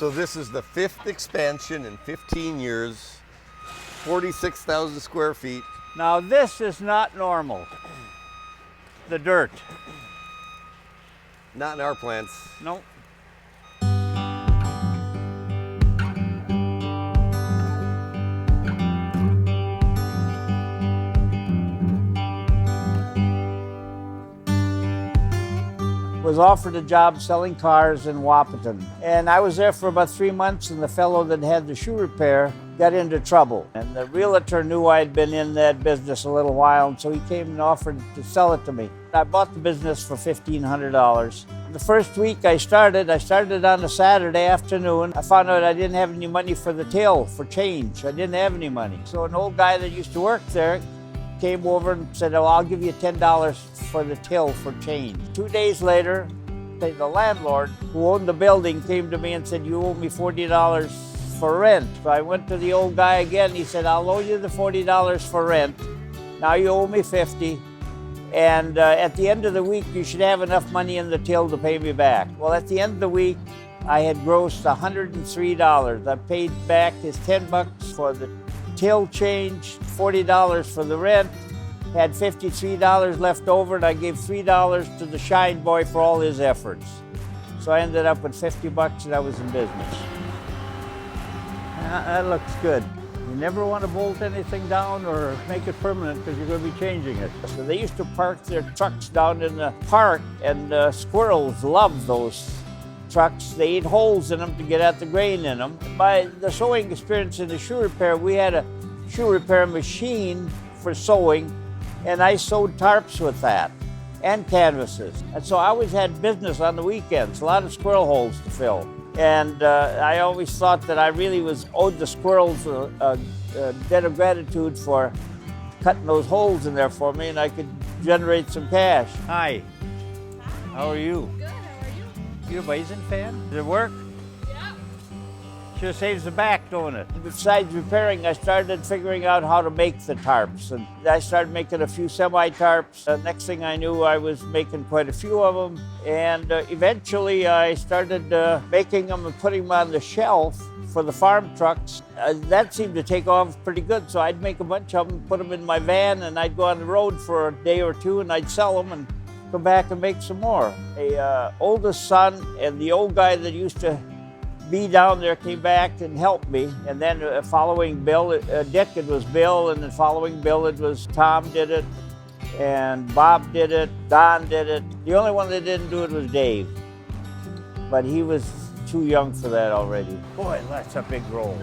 So this is the 5th expansion in 15 years, 46,000 square feet. Now this is not normal. The dirt. Not in our plants. No. Was offered a job selling cars in Wahpeton. And I was there for about 3 months, and the fellow that had the shoe repair got into trouble. And the realtor knew I had been in that business a little while, and so he came and offered to sell it to me. I bought the business for $1,500. The first week I started on a Saturday afternoon. I found out I didn't have any money for the till, for change. I didn't have any money. So an old guy that used to work there came over and said, "Oh, I'll give you $10 for the till for change." 2 days later, the landlord who owned the building came to me and said, "You owe me $40 for rent." So I went to the old guy again. He said, "I'll owe you the $40 for rent. Now you owe me $50. And at the end of the week, you should have enough money in the till to pay me back." Well, at the end of the week, I had grossed $103. I paid back his $10 for the till change, $40 for the rent, had $53 left over, and I gave $3 to the Shine Boy for all his efforts. So I ended up with $50 and I was in business. That looks good. You never want to bolt anything down or make it permanent because you're going to be changing it. So they used to park their trucks down in the park, and squirrels love those trucks. They eat holes in them to get at the grain in them. By the sewing experience in the shoe repair, we had a shoe repair machine for sewing, and I sewed tarps with that and canvases. And so I always had business on the weekends, a lot of squirrel holes to fill. And I always thought that I really owed the squirrels a debt of gratitude for cutting those holes in there for me, and I could generate some cash. Hi. How are you? Good, how are you? You a Bison fan? Does it work? Yeah. Sure saves the back, don't it? Besides repairing, I started figuring out how to make the tarps. And I started making a few semi-tarps. Next thing I knew, I was making quite a few of them. And eventually, I started making them and putting them on the shelf for the farm trucks. That seemed to take off pretty good. So I'd make a bunch of them, put them in my van, and I'd go on the road for a day or two, and I'd sell them and come back and make some more. The oldest son and the old guy that used to be down there came back and helped me. And then following Bill, Dick, it was Bill, and then following Bill, it was Tom did it, and Bob did it, Don did it. The only one that didn't do it was Dave, but he was too young for that already. Boy, that's a big roll.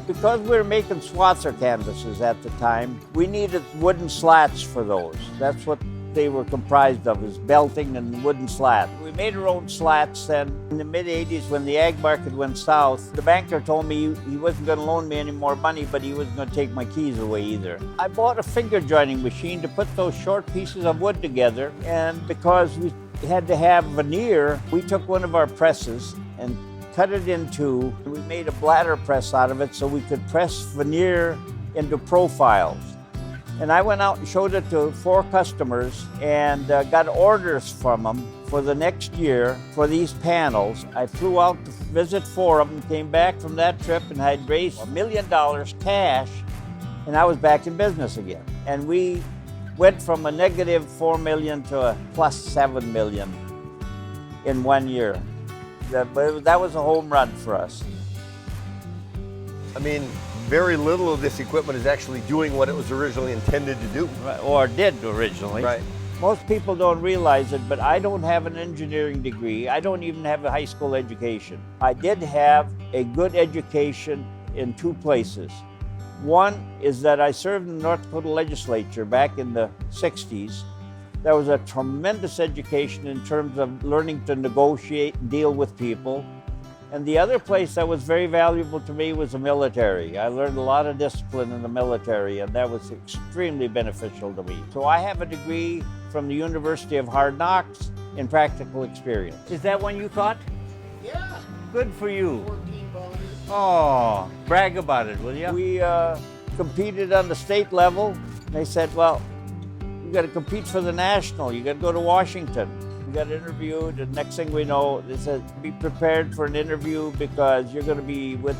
Because we were making Swatzer canvases at the time, we needed wooden slats for those. That's what they were comprised of, is belting and wooden slat. We made our own slats then. In the mid-'80s, when the ag market went south, the banker told me he wasn't going to loan me any more money, but he wasn't going to take my keys away either. I bought a finger joining machine to put those short pieces of wood together, and because we had to have veneer, we took one of our presses and cut it in two. We made a bladder press out of it so we could press veneer into profiles. And I went out and showed it to 4 customers and got orders from them for the next year for these panels. I flew out to visit 4 of them, came back from that trip, and I'd raised $1 million cash, and I was back in business again. And we went from a negative $4 million to a plus $7 million in 1 year. That was a home run for us. I mean, very little of this equipment is actually doing what it was originally intended to do. Or did originally. Right. Most people don't realize it, but I don't have an engineering degree. I don't even have a high school education. I did have a good education in 2 places. One is that I served in the North Dakota legislature back in the 60s. There was a tremendous education in terms of learning to negotiate and deal with people. And the other place that was very valuable to me was the military. I learned a lot of discipline in the military, and that was extremely beneficial to me. So I have a degree from the University of Hard Knocks in practical experience. Is that one you caught? Yeah. Good for you. 14 pounders. Oh, brag about it, will you? We competed on the state level. They said, well, you got to compete for the national. You got to go to Washington. We got interviewed, and next thing we know, they said, be prepared for an interview because you're going to be with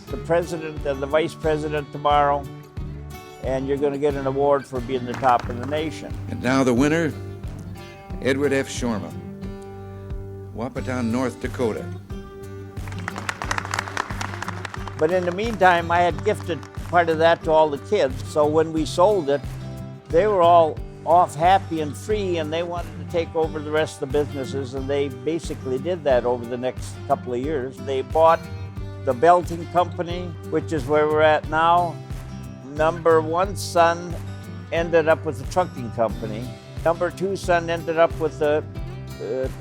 the president and the vice president tomorrow, and you're going to get an award for being the top in the nation. And now the winner, Edward F. Shorma, Wapaton, North Dakota. But in the meantime, I had gifted part of that to all the kids. So when we sold it, they were all off happy and free, and they wanted to take over the rest of the businesses, and they basically did that over the next couple of years. They bought the belting company, which is where we're at now. Number one son ended up with the trucking company. Number two son ended up with the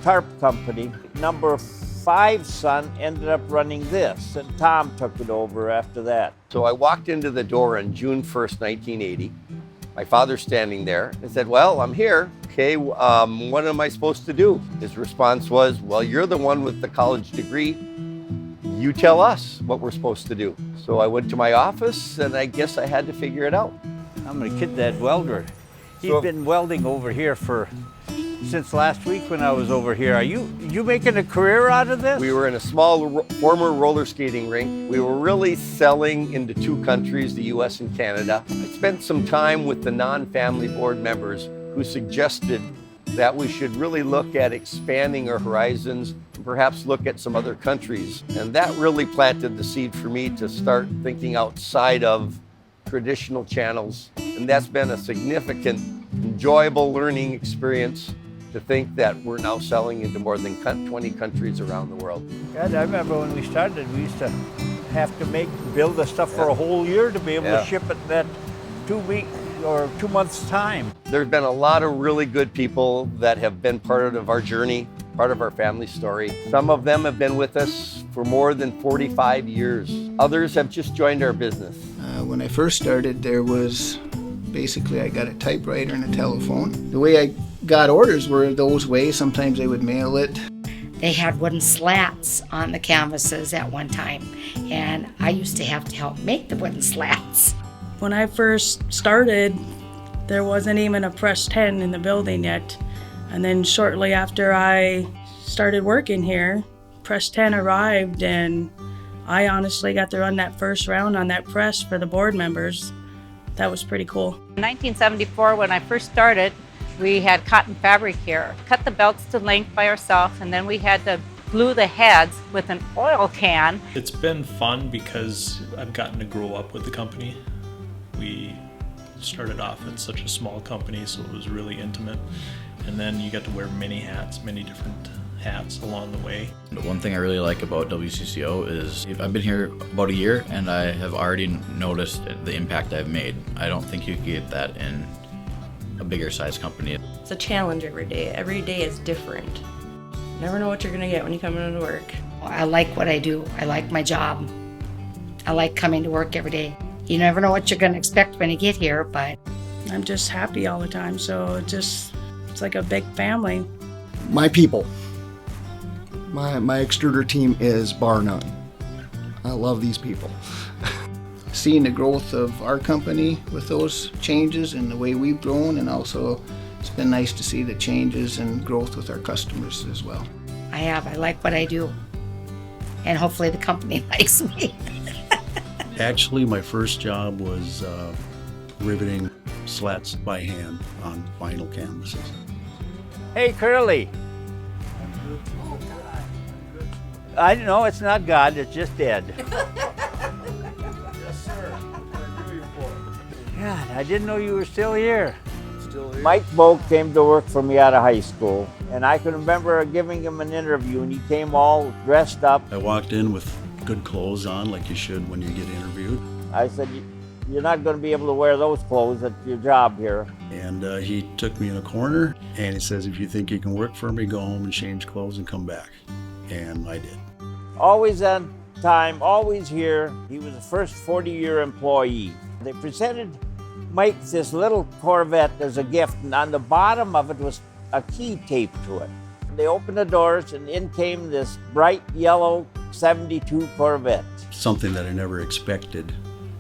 tarp company. Number five son ended up running this, and Tom took it over after that. So I walked into the door on June 1st, 1980. My father's standing there. I said, well, I'm here. Okay, what am I supposed to do? His response was, well, you're the one with the college degree. You tell us what we're supposed to do. So I went to my office, and I guess I had to figure it out. I'm a kid that welder. He's been welding over here since last week when I was over here. Are you making a career out of this? We were in a small former roller skating rink. We were really selling into two countries, the US and Canada. I spent some time with the non-family board members who suggested that we should really look at expanding our horizons, and perhaps look at some other countries. And that really planted the seed for me to start thinking outside of traditional channels. And that's been a significant, enjoyable learning experience to think that we're now selling into more than 20 countries around the world. Yeah, I remember when we started, we used to have to build the stuff for a whole year to be able to ship it in that 2 week or 2 months time. There's been a lot of really good people that have been part of our journey, part of our family story. Some of them have been with us for more than 45 years. Others have just joined our business. When I first started, there was basically I got a typewriter and a telephone. The way I got orders were those ways. Sometimes they would mail it. They had wooden slats on the canvases at one time, and I used to have to help make the wooden slats. When I first started, there wasn't even a press 10 in the building yet. And then shortly after I started working here, press 10 arrived, and I honestly got to run that first round on that press for the board members. That was pretty cool. In 1974, when I first started, we had cotton fabric here. Cut the belts to length by ourselves, and then we had to glue the heads with an oil can. It's been fun because I've gotten to grow up with the company. We started off in such a small company, so it was really intimate. And then you get to wear many hats, many different hats along the way. The one thing I really like about WCCO is I've been here about a year, and I have already noticed the impact I've made. I don't think you could get that in a bigger size company. It's a challenge every day. Every day is different. Never know what you're gonna get when you come into work. I like what I do. I like my job. I like coming to work every day. You never know what you're gonna expect when you get here, but I'm just happy all the time, so it's like a big family. My people. My extruder team is bar none. I love these people. Seeing the growth of our company with those changes and the way we've grown, and also it's been nice to see the changes and growth with our customers as well. I like what I do, and hopefully the company likes me. Actually, my first job was riveting slats by hand on vinyl canvases. Hey, Curly. I know it's not God, it's just Ed. Yes, sir. What can I do you for? God, I didn't know you were still here. Mike Boak came to work for me out of high school, and I can remember giving him an interview, and he came all dressed up. I walked in with good clothes on, like you should when you get interviewed. I said, you're not going to be able to wear those clothes at your job here. And he took me in a corner, and he says, if you think you can work for me, go home and change clothes and come back. And I did. Always on time, always here. He was the first 40-year employee. They presented Mike this little Corvette as a gift, and on the bottom of it was a key taped to it. They opened the doors, and in came this bright yellow 72 Corvette. Something that I never expected,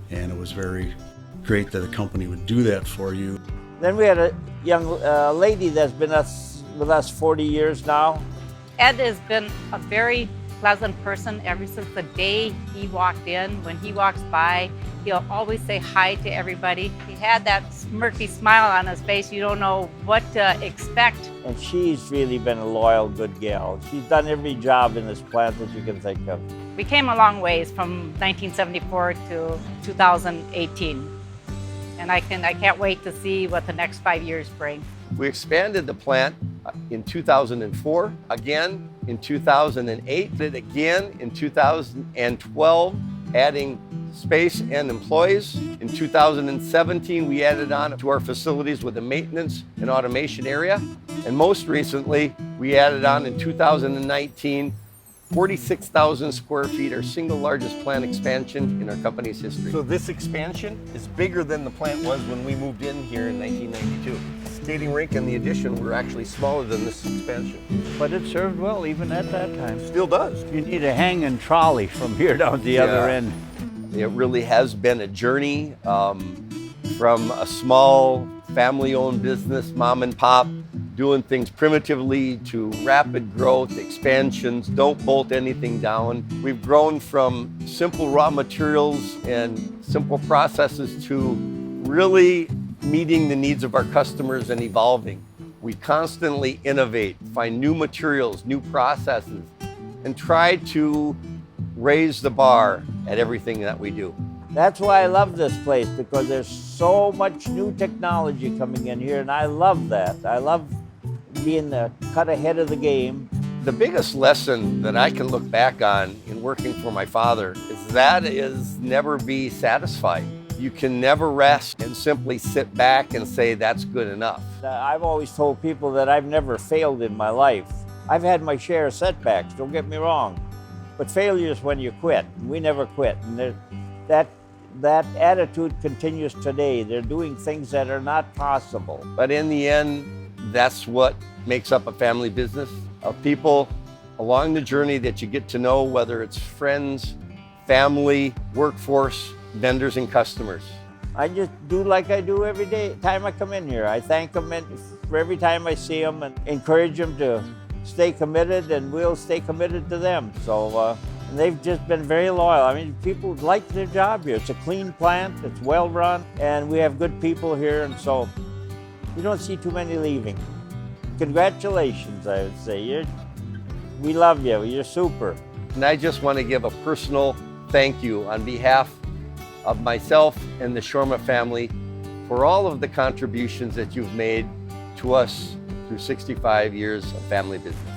and it was very great that a company would do that for you. Then we had a young lady that's been with us 40 years now. Ed has been a very pleasant person ever since the day he walked in. When he walks by, he'll always say hi to everybody. He had that smirky smile on his face. You don't know what to expect. And she's really been a loyal, good gal. She's done every job in this plant that you can think of. We came a long ways from 1974 to 2018. And I can't wait to see what the next 5 years bring. We expanded the plant in 2004, again in 2008, and again in 2012, adding space and employees. In 2017, we added on to our facilities with a maintenance and automation area. And most recently, we added on in 2019, 46,000 square feet, our single largest plant expansion in our company's history. So this expansion is bigger than the plant was when we moved in here in 1992. The skating rink and the addition were actually smaller than this expansion. But it served well even at that time. Still does. You need a hanging trolley from here down to the other end. It really has been a journey from a small family-owned business, mom and pop, doing things primitively to rapid growth, expansions, don't bolt anything down. We've grown from simple raw materials and simple processes to really meeting the needs of our customers and evolving. We constantly innovate, find new materials, new processes, and try to raise the bar at everything that we do. That's why I love this place, because there's so much new technology coming in here, and I love that. I love being the cut ahead of the game. The biggest lesson that I can look back on in working for my father is never be satisfied. You can never rest and simply sit back and say that's good enough. I've always told people that I've never failed in my life. I've had my share of setbacks, don't get me wrong, but failure is when you quit. We never quit, and that attitude continues today. They're doing things that are not possible. But in the end, that's what makes up a family business, of people along the journey that you get to know, whether it's friends, family, workforce, vendors, and customers. I just do like I do every day, time I come in here. I thank them for every time I see them and encourage them to stay committed, and we'll stay committed to them. So, and they've just been very loyal. I mean, people like their job here. It's a clean plant, it's well run, and we have good people here, and so you don't see too many leaving. Congratulations, I would say. We love you, you're super. And I just want to give a personal thank you on behalf of myself and the Shorma family for all of the contributions that you've made to us through 65 years of family business.